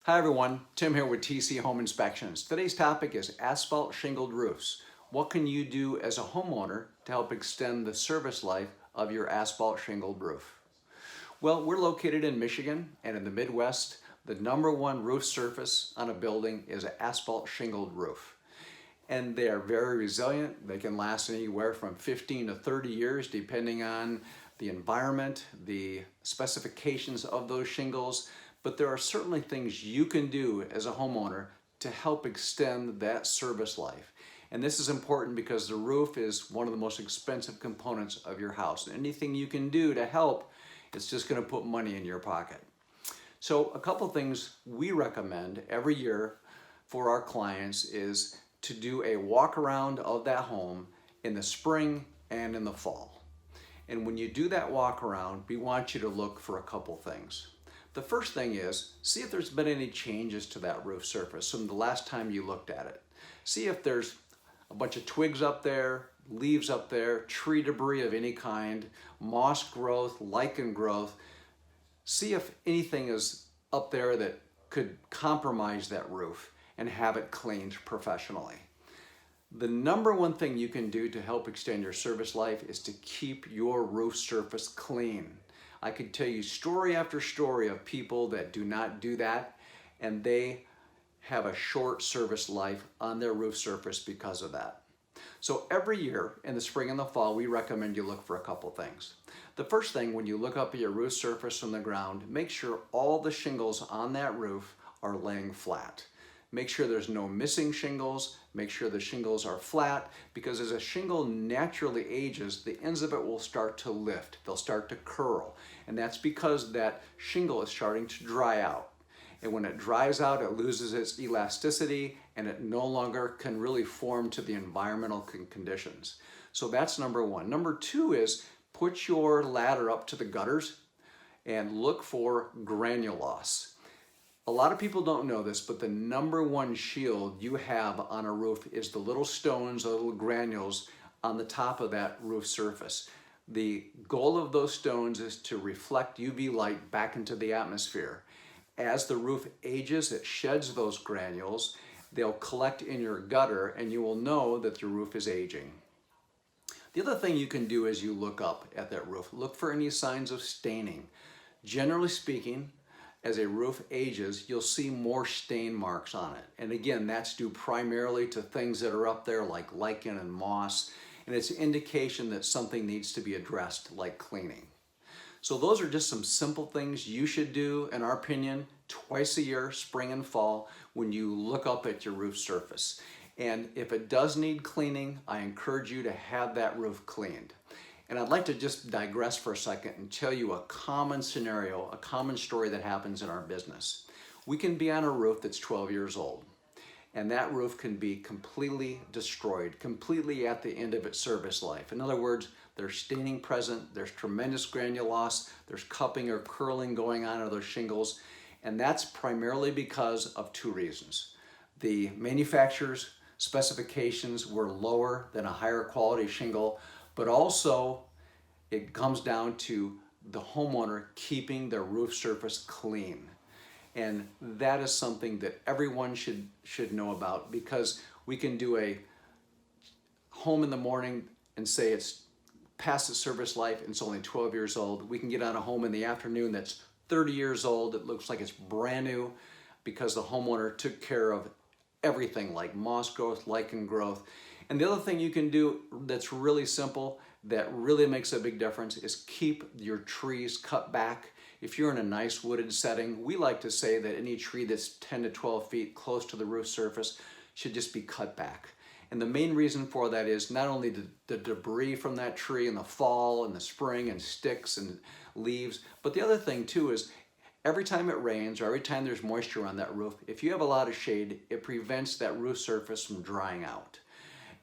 Hi everyone, Tim here with TC Home Inspections. Today's topic is asphalt shingled roofs. What can you do as a homeowner to help extend the service life of your asphalt shingled roof? Well, we're located in Michigan and in the Midwest. The number one roof surface on a building is an asphalt shingled roof. And they are very resilient. They can last anywhere from 15 to 30 years depending on the environment, the specifications of those shingles, but there are certainly things you can do as a homeowner to help extend that service life. And this is important because the roof is one of the most expensive components of your house. And anything you can do to help, it's just going to put money in your pocket. So a couple things we recommend every year for our clients is to do a walk around of that home in the spring and in the fall. And when you do that walk around, we want you to look for a couple things. The first thing is, see if there's been any changes to that roof surface from the last time you looked at it. See if there's a bunch of twigs up there, leaves up there, tree debris of any kind, moss growth, lichen growth. See if anything is up there that could compromise that roof and have it cleaned professionally. The number one thing you can do to help extend your service life is to keep your roof surface clean. I could tell you story after story of people that do not do that, and they have a short service life on their roof surface because of that. So every year in the spring and the fall, we recommend you look for a couple things. The first thing, when you look up at your roof surface from the ground, make sure all the shingles on that roof are laying flat. Make sure there's no missing shingles. Make sure the shingles are flat, because as a shingle naturally ages, the ends of it will start to lift. They'll start to curl. And that's because that shingle is starting to dry out. And when it dries out, it loses its elasticity and it no longer can really form to the environmental conditions. So that's number one. Number two is put your ladder up to the gutters and look for granulose. A lot of people don't know this, but the number one shield you have on a roof is the little stones, the little granules on the top of that roof surface. The goal of those stones is to reflect UV light back into the atmosphere. As the roof ages, it sheds those granules. They'll collect in your gutter, and you will know that your roof is aging. The other thing you can do as you look up at that roof, look for any signs of staining. Generally speaking, as a roof ages, you'll see more stain marks on it. And again, that's due primarily to things that are up there like lichen and moss, and it's an indication that something needs to be addressed, like cleaning. So those are just some simple things you should do, in our opinion, twice a year, spring and fall, when you look up at your roof surface. And if it does need cleaning, I encourage you to have that roof cleaned. And I'd like to just digress for a second and tell you a common scenario, a common story that happens in our business. We can be on a roof that's 12 years old, and that roof can be completely destroyed, completely at the end of its service life. In other words, there's staining present, there's tremendous granulose, there's cupping or curling going on those shingles, and that's primarily because of two reasons. The manufacturer's specifications were lower than a higher quality shingle, but also it comes down to the homeowner keeping their roof surface clean. And that is something that everyone should know about, because we can do a home in the morning and say it's past its service life and it's only 12 years old. We can get on a home in the afternoon that's 30 years old. It looks like it's brand new because the homeowner took care of everything like moss growth, lichen growth. And the other thing you can do that's really simple, that really makes a big difference, is keep your trees cut back. If you're in a nice wooded setting, we like to say that any tree that's 10 to 12 feet close to the roof surface should just be cut back. And the main reason for that is not only the debris from that tree in the fall and the spring and sticks and leaves, but the other thing too is every time it rains or every time there's moisture on that roof, if you have a lot of shade, it prevents that roof surface from drying out.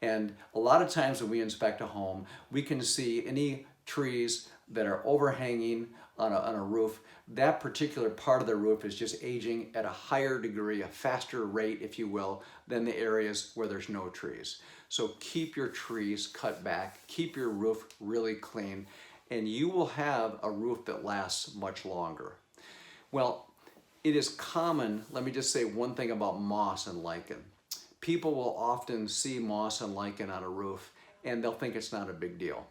And a lot of times when we inspect a home, we can see any trees that are overhanging on a roof. That particular part of the roof is just aging at a higher degree, a faster rate, if you will, than the areas where there's no trees. So keep your trees cut back, keep your roof really clean, and you will have a roof that lasts much longer. Well, It is common, let me just say one thing about moss and lichen. People will often see moss and lichen on a roof and they'll think it's not a big deal.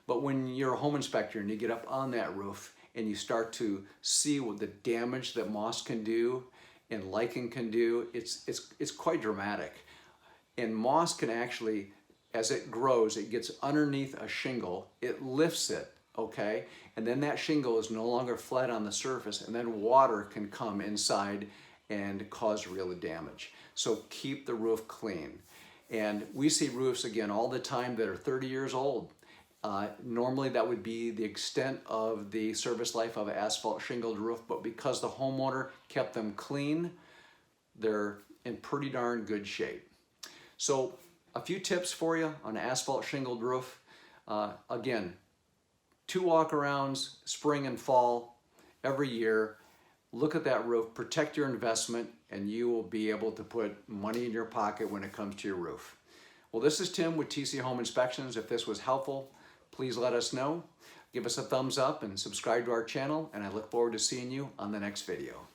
But when you're a home inspector and you get up on that roof and you start to see what the damage that moss can do and lichen can do, it's quite dramatic. And moss can actually, as it grows, it gets underneath a shingle, it lifts it, okay? And then that shingle is no longer flat on the surface, and then water can come inside and cause real damage. So keep the roof clean. And we see roofs, again, all the time that are 30 years old. Normally that would be the extent of the service life of an asphalt shingled roof, but because the homeowner kept them clean, they're in pretty darn good shape. So a few tips for you on an asphalt shingled roof. Again, 2 walk-arounds, spring and fall, every year. Look at that roof, protect your investment, and you will be able to put money in your pocket when it comes to your roof. Well, this is Tim with TC Home Inspections. If this was helpful, please let us know. Give us a thumbs up and subscribe to our channel, and I look forward to seeing you on the next video.